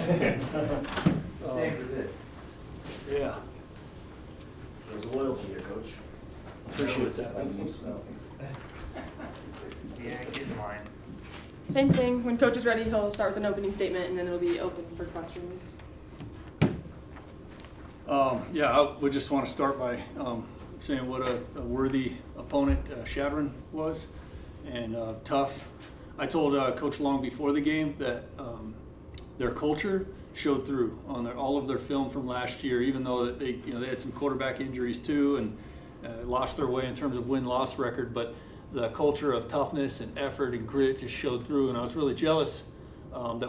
Staying for this. Yeah, There's loyalty here, Coach. appreciate that. Yeah, get mine. Same thing. When Coach is ready, he'll start with an opening statement, and then it'll be open for questions. Yeah, I would just want to start by saying what a worthy opponent Chadron was, and tough. I told Coach Long before the game that their culture showed through on all of their film from last year, even though they had some quarterback injuries too, and lost their way in terms of win-loss record, but the culture of toughness and effort and grit just showed through, and I was really jealous that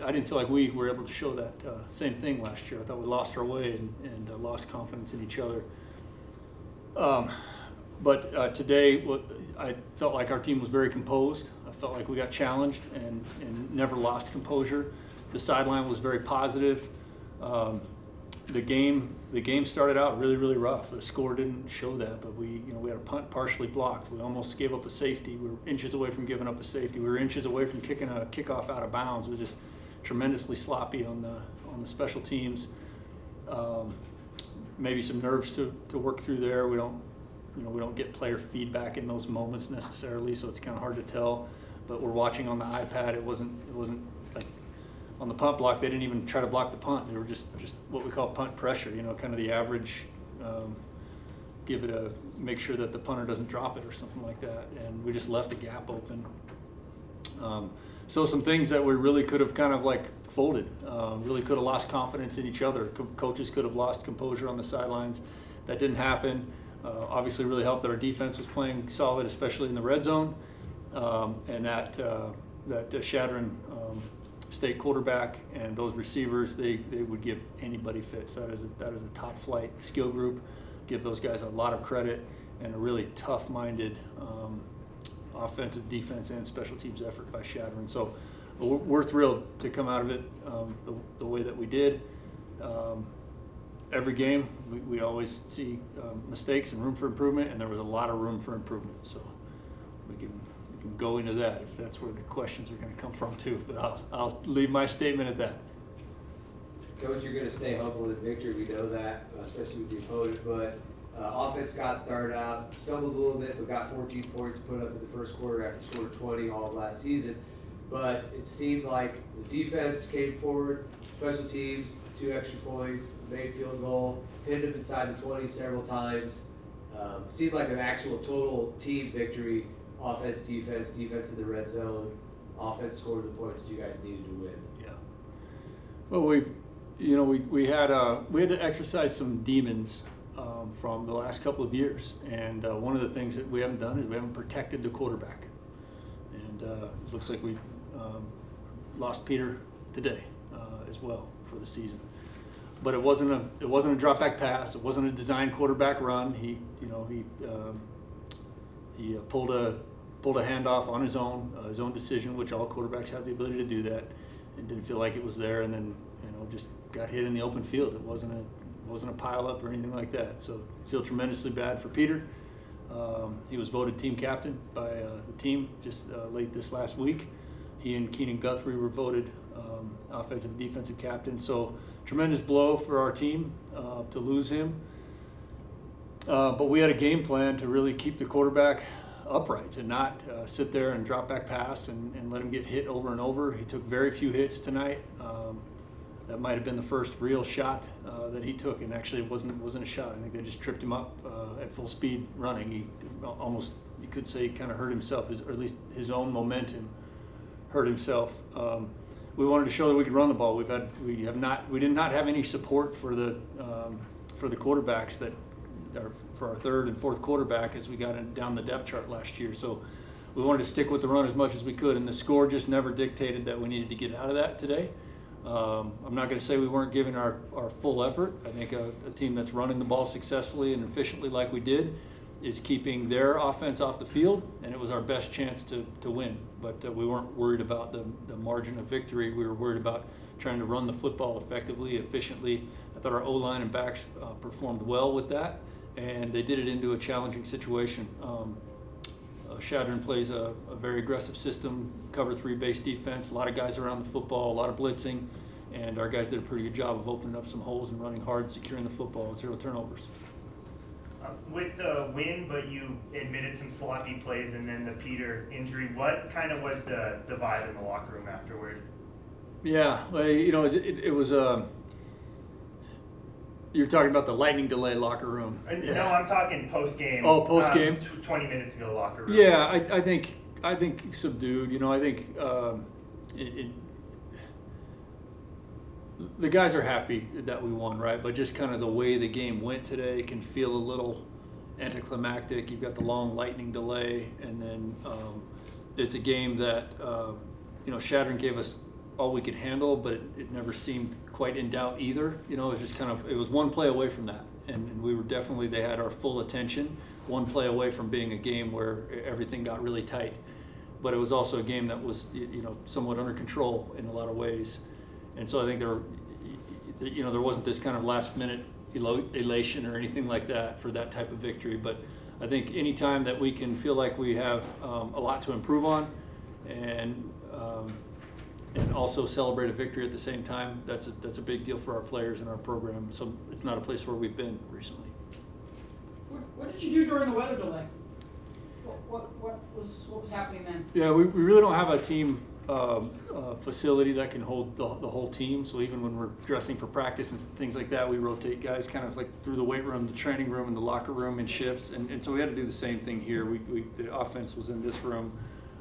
I didn't feel like we were able to show that same thing last year. I thought we lost our way and lost confidence in each other. But today, I felt like our team was very composed. I felt like we got challenged and never lost composure. The sideline was very positive. The game started out really, really rough. The score didn't show that, but we had a punt partially blocked. We almost gave up a safety. We were inches away from giving up a safety. We were inches away from kicking a kickoff out of bounds. It was just tremendously sloppy on the special teams. Maybe some nerves to work through there. We don't get player feedback in those moments necessarily, so it's kind of hard to tell. But we're watching on the iPad. It wasn't like on the punt block. They didn't even try to block the punt. They were just what we call punt pressure. Kind of the average. Make sure that the punter doesn't drop it or something like that. And we just left a gap open. So some things that we really could have kind of like folded. Really could have lost confidence in each other. Coaches could have lost composure on the sidelines. That didn't happen. Obviously really helped that our defense was playing solid, especially in the red zone. And that Chadron State quarterback and those receivers, they would give anybody fits. That is a top flight skill group. Give those guys a lot of credit, and a really tough-minded offensive, defense, and special teams effort by Chadron. So we're thrilled to come out of it the way that we did. Every game, we always see mistakes and room for improvement, and there was a lot of room for improvement. So we can go into that if that's where the questions are going to come from too. But I'll leave my statement at that. Coach, you're going to stay humble in victory. We know that, especially with the opponent. But offense got started out, stumbled a little bit, but got 14 points put up in the first quarter after scoring 20 all of last season. But it seemed like the defense came forward, special teams, 2 extra points, made field goal, pinned them inside the 20 several times. Seemed like an actual total team victory. Offense, defense in the red zone. Offense scored the points that you guys needed to win. Yeah. Well, we had to exercise some demons from the last couple of years, and one of the things that we haven't done is we haven't protected the quarterback, and it looks like we lost Peter today as well for the season. But it wasn't a drop back pass. It wasn't a designed quarterback run. He pulled a handoff on his own decision, which all quarterbacks have the ability to do that, and didn't feel like it was there, and then just got hit in the open field. It wasn't a pile up or anything like that. So I feel tremendously bad for Peter. He was voted team captain by the team just late this last week. He and Keenan Guthrie were voted offensive and defensive captain. So tremendous blow for our team to lose him. But we had a game plan to really keep the quarterback upright and not sit there and drop back pass and let him get hit over and over. He took very few hits tonight. That might have been the first real shot that he took, and actually it wasn't a shot. I think they just tripped him up at full speed running. He almost, you could say, kind of hurt himself, or at least his own momentum hurt himself. We wanted to show that we could run the ball. We did not have any support for the quarterbacks that are for our third and fourth quarterback as we got down the depth chart last year. So we wanted to stick with the run as much as we could, and the score just never dictated that we needed to get out of that today. I'm not going to say we weren't giving our full effort. I think a team that's running the ball successfully and efficiently like we did is keeping their offense off the field, and it was our best chance to win. But we weren't worried about the margin of victory. We were worried about trying to run the football effectively, efficiently. I thought our O-line and backs performed well with that, and they did it into a challenging situation. Chadron plays a very aggressive system, cover 3 base defense, a lot of guys around the football, a lot of blitzing, And our guys did a pretty good job of opening up some holes and running hard, securing the football, 0 turnovers. With the win, but you admitted some sloppy plays and then the Peter injury, what kind of was the vibe in the locker room afterward? Yeah, well, it was you're talking about the lightning delay locker room. No, I'm talking post game. Oh, post game. 20 minutes ago, locker room. Yeah, I think subdued. I think the guys are happy that we won, right? But just kind of the way the game went today can feel a little anticlimactic. You've got the long lightning delay, and then it's a game that Chadron gave us all we could handle, but it never seemed quite in doubt either. It was just it was one play away from that, and we were definitely, they had our full attention. One play away from being a game where everything got really tight, but it was also a game that was somewhat under control in a lot of ways. And so I think there wasn't this kind of last minute elation or anything like that for that type of victory. But I think any time that we can feel like we have a lot to improve on, and also celebrate a victory at the same time, that's a big deal for our players and our program. So it's not a place where we've been recently. What did you do during the weather delay? What was happening then? Yeah, we really don't have a team facility that can hold the whole team. So even when we're dressing for practice and things like that, we rotate guys kind of like through the weight room, the training room, and the locker room in shifts. And so we had to do the same thing here. The offense was in this room,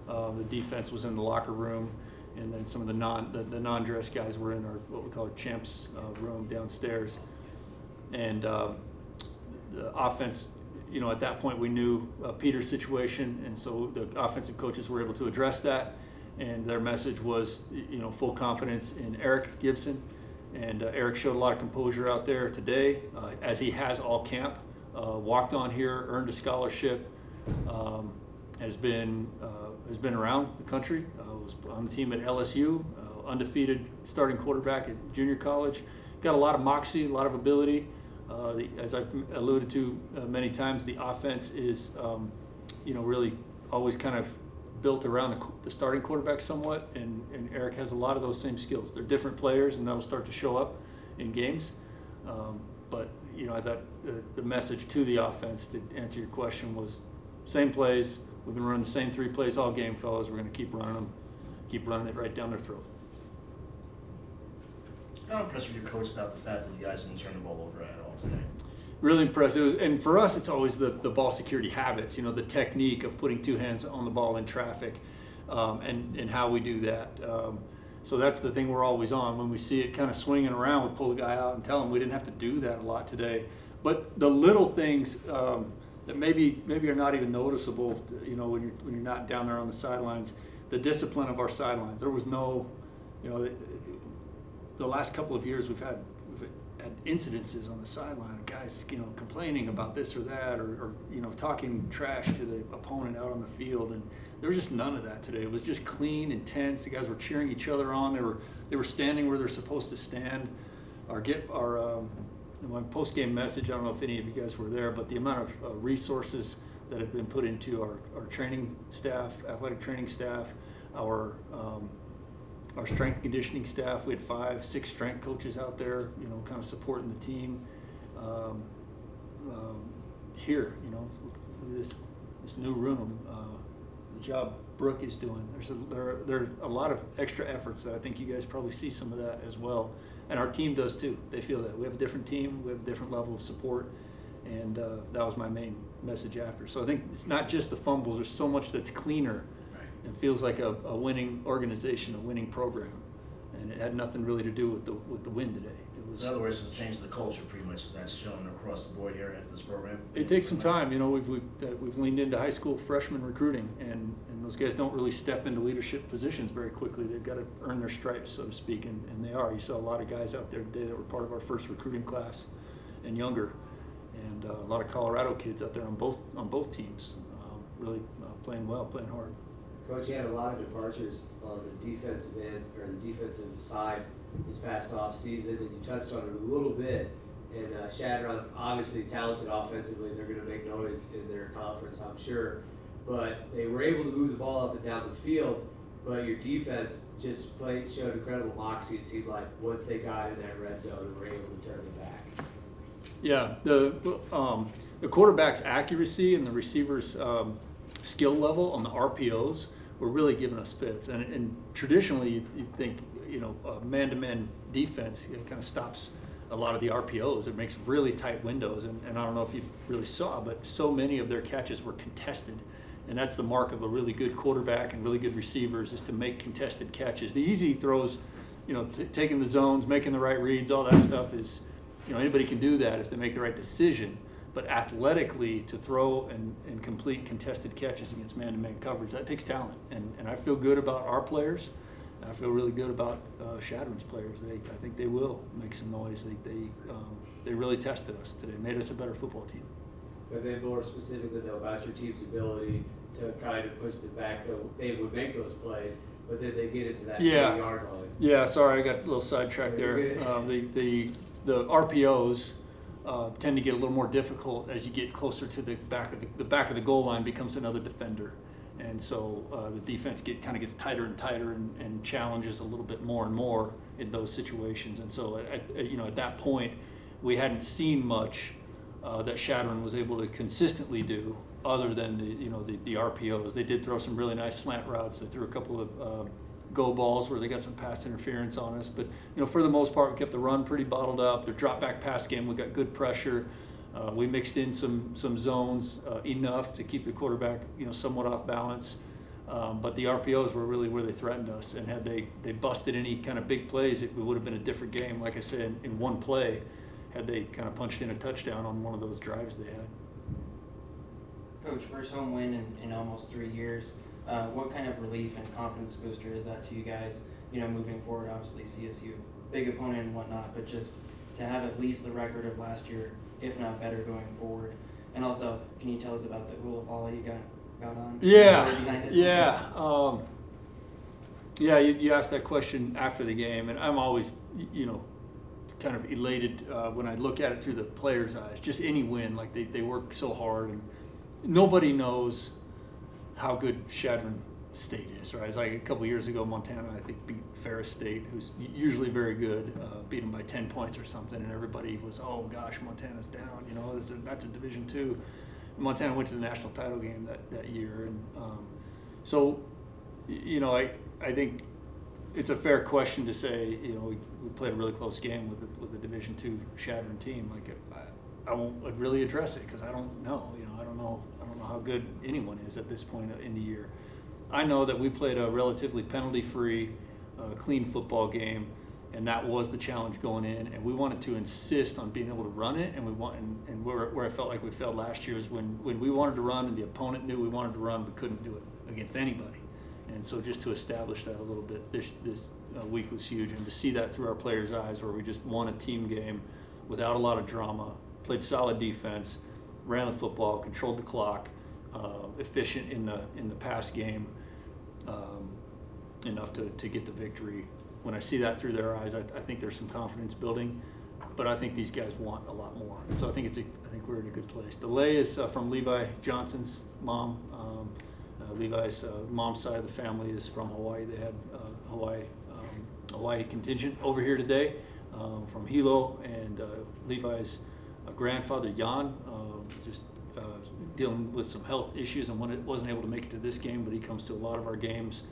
the defense was in the locker room, and then some of the non-dress guys were in our what we call our champs room downstairs. And the offense, at that point we knew Peter's situation, and so the offensive coaches were able to address that. And their message was, full confidence in Eric Gibson. And Eric showed a lot of composure out there today, as he has all camp. Walked on here, earned a scholarship, has been around the country. Was on the team at LSU, undefeated starting quarterback at junior college. Got a lot of moxie, a lot of ability. As I've alluded to many times, the offense is, really always kind of built around the starting quarterback somewhat, and Eric has a lot of those same skills. They're different players, and that'll start to show up in games. But I thought the message to the offense, to answer your question, was same plays. We've been running the same 3 plays all game, fellas. We're going to keep running them, keep running it right down their throat. How impressed with your coach about the fact that you guys didn't turn the ball over at all today? Really impressive. And for us, it's always the ball security habits, the technique of putting 2 hands on the ball in traffic, and how we do that. So that's the thing we're always on. When we see it kind of swinging around, we pull the guy out and tell him we didn't have to do that a lot today. But the little things that maybe are not even noticeable, when you're not down there on the sidelines, the discipline of our sidelines. There was no, the last couple of years we've had incidences on the sideline, guys, complaining about this or that, or talking trash to the opponent out on the field, and there was just none of that today. It was just clean, intense. The guys were cheering each other on. They were standing where they're supposed to stand. My post-game message, I don't know if any of you guys were there, but the amount of resources that have been put into our training staff, athletic training staff, our strength and conditioning staff. We had 5, 6 strength coaches out there, kind of supporting the team. Here, this new room, the job Brooke is doing. There are a lot of extra efforts that I think you guys probably see some of that as well, and our team does too. They feel that we have a different team, we have a different level of support, and that was my main message after. So I think it's not just the fumbles. There's so much that's cleaner. It feels like a winning organization, a winning program, and it had nothing really to do with the win today. It was. In other words, it's a change of the culture, pretty much, as that's shown across the board here at this program. It takes some time, We've leaned into high school freshman recruiting, and those guys don't really step into leadership positions very quickly. They've got to earn their stripes, so to speak, and they are. You saw a lot of guys out there today that were part of our first recruiting class, and younger, and a lot of Colorado kids out there on both teams, really playing well, playing hard. Coach, you had a lot of departures on the defensive end, or the defensive side this past off season, and you touched on it a little bit. And Chadron, obviously talented offensively, they're going to make noise in their conference, I'm sure. But they were able to move the ball up and down the field. but your defense just showed incredible moxie. It seemed like once they got in that red zone and were able to turn it back. Yeah, the quarterback's accuracy and the receiver's skill level on the RPOs were really giving us fits. And traditionally, you'd think, man-to-man defense kind of stops a lot of the RPOs. It makes really tight windows. And I don't know if you really saw, but so many of their catches were contested. And that's the mark of a really good quarterback and really good receivers, is to make contested catches. The easy throws, taking the zones, making the right reads, all that stuff is, anybody can do that if they make the right decision. But athletically, to throw and complete contested catches against man-to-man coverage, that takes talent. And I feel good about our players. I feel really good about Chadron's players. I think they will make some noise. They really tested us today, made us a better football team. But then more specifically, though, about your team's ability to kind of push the back, though they would make those plays, but then they get into that 20-yard line. Yeah, sorry, I got a little sidetracked there. The RPOs tend to get a little more difficult as you get closer to the back of the goal line becomes another defender, and so the defense gets tighter and tighter and challenges a little bit more and more in those situations. And so at that point, we hadn't seen much that Chadron was able to consistently do, other than the RPOs. They did throw some really nice slant routes. They threw a couple of go balls where they got some pass interference on us, but for the most part, we kept the run pretty bottled up. Their drop back pass game, we got good pressure. We mixed in some zones enough to keep the quarterback somewhat off balance. But the RPOs were really where they threatened us, and had they busted any kind of big plays, it would have been a different game. Like I said, in one play, had they kind of punched in a touchdown on one of those drives they had. Coach, first home win in almost 3 years. What kind of relief and confidence booster is that to you guys, moving forward? Obviously CSU, big opponent and whatnot, but just to have at least the record of last year, if not better, going forward. And also, can you tell us about the rule of follow you got on? You asked that question after the game, and I'm always, kind of elated when I look at it through the players' eyes. Just any win, like they work so hard, and nobody knows how good Chadron State is, right? It's like a couple years ago, Montana, I think, beat Ferris State, who's usually very good, beat them by 10 points or something, and everybody was, oh gosh, Montana's down, that's a Division II. Montana went to the national title game that year, and I think it's a fair question to say, we played a really close game with a Division II Chadron team. Like, I won't really address it because I don't know. I don't know how good anyone is at this point in the year. I know that we played a relatively penalty-free, clean football game, and that was the challenge going in. And we wanted to insist on being able to run it. And where I felt like we failed last year is when we wanted to run and the opponent knew we wanted to run, we couldn't do it against anybody. And so just to establish that a little bit this week was huge, and to see that through our players' eyes, where we just won a team game without a lot of drama, played solid defense, ran the football, controlled the clock, efficient in the pass game, enough to get the victory. When I see that through their eyes, I think there's some confidence building, but I think these guys want a lot more. And so I think we're in a good place. The lay is from Levi Johnson's mom. Levi's mom's side of the family is from Hawaii. They had Hawaii contingent over here today from Hilo, and Levi's grandfather Jan just dealing with some health issues and wasn't able to make it to this game, but he comes to a lot of our games.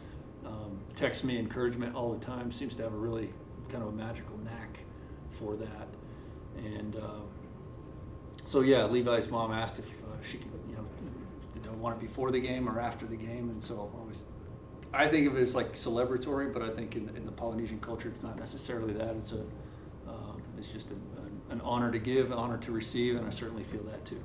Texts me encouragement all the time. Seems to have a really kind of a magical knack for that. And Levi's mom asked if she could, did I want it before the game or after the game, and so I think of it as like celebratory, but I think in the Polynesian culture, it's not necessarily that. It's just an honor to give, an honor to receive, and I certainly feel that too.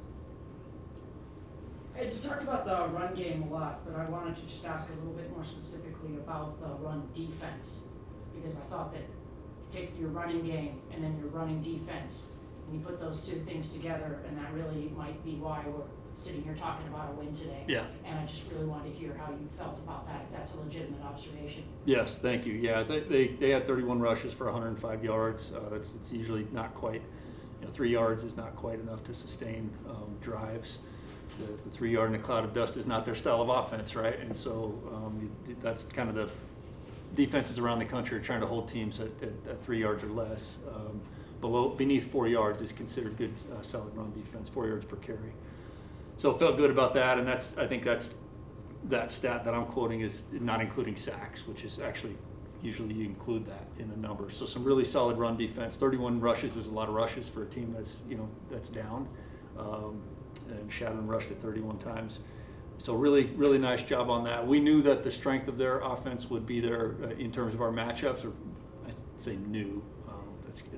Hey, you talked about the run game a lot, but I wanted to just ask a little bit more specifically about the run defense, because I thought that you take your running game and then your running defense, and you put those two things together, and that really might be why we're sitting here talking about a win today. Yeah. And I just really wanted to hear how you felt about that, if that's a legitimate observation. Yes, thank you. Yeah, they had 31 rushes for 105 yards. It's usually not quite, 3 yards is not quite enough to sustain drives. the 3 yard in a cloud of dust is not their style of offense, right? And so that's kind of the defenses around the country are trying to hold teams at 3 yards or less. Beneath 4 yards is considered good solid run defense, 4 yards per carry. So felt good about that, and I think that stat that I'm quoting is not including sacks, which is actually usually you include that in the numbers. So some really solid run defense, 31 rushes. There's a lot of rushes for a team that's down. And Chadron rushed it 31 times. So really, really nice job on that. We knew that the strength of their offense would be there in terms of our matchups, or I say knew,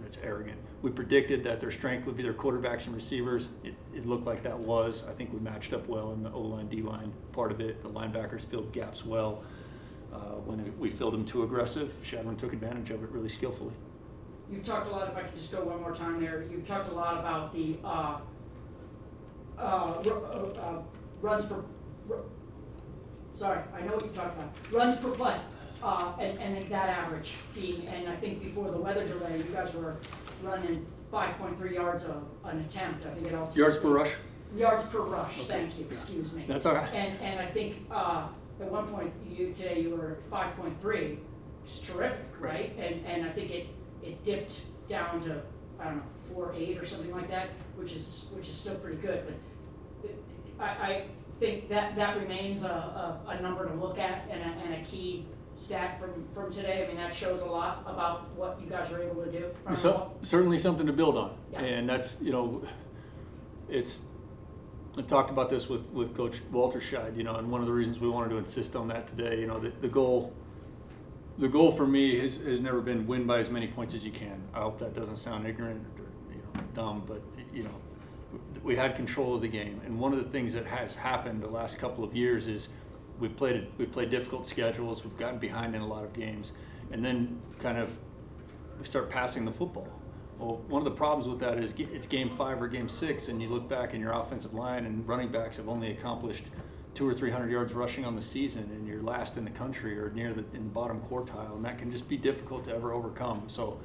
that's arrogant. We predicted that their strength would be their quarterbacks and receivers. It looked like that was. I think we matched up well in the O-line, D-line part of it. The linebackers filled gaps well. When we filled them too aggressive, Chadron took advantage of it really skillfully. You've talked a lot, if I could just go one more time there, you've talked a lot about the runs per, sorry, I know what you've talked about, runs per play, and that average being, and I think before the weather delay, you guys were running 5.3 yards an attempt, I think it all. Yards per rush? Yards per rush, Okay. thank you, excuse me. That's all right. And I think, at one point, today you were at 5.3, which is terrific, right? And I think it dipped down to, I don't know, 4.8 or something like that, which is still pretty good, but I think that remains a number to look at and a key stat from today. I mean, that shows a lot about what you guys are able to do. Certainly something to build on. Yeah. And that's, I talked about this with Coach Walter Scheid, and one of the reasons we wanted to insist on that today, the goal for me has never been win by as many points as you can. I hope that doesn't sound ignorant or dumb, but we had control of the game. And one of the things that has happened the last couple of years is we've played difficult schedules, we've gotten behind in a lot of games, and then we start passing the football. Well, one of the problems with that is it's game 5 or game 6, and you look back and your offensive line and running backs have only accomplished 200 or 300 yards rushing on the season, and you're last in the country or in the bottom quartile, and that can just be difficult to ever overcome. So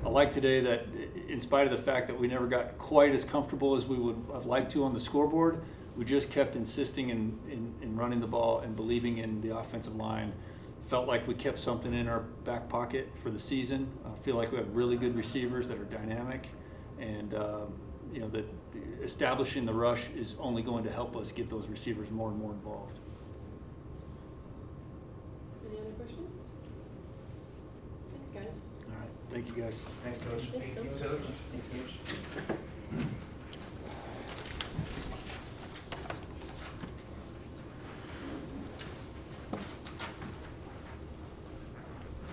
I like today that in spite of the fact that we never got quite as comfortable as we would have liked to on the scoreboard, we just kept insisting in running the ball and believing in the offensive line. Felt like we kept something in our back pocket for the season. I feel like we have really good receivers that are dynamic, and that establishing the rush is only going to help us get those receivers more and more involved. Any other questions? Thanks, guys. All right, thank you guys. Thanks, Coach. Thanks, Coach. Coach. Thanks, Coach.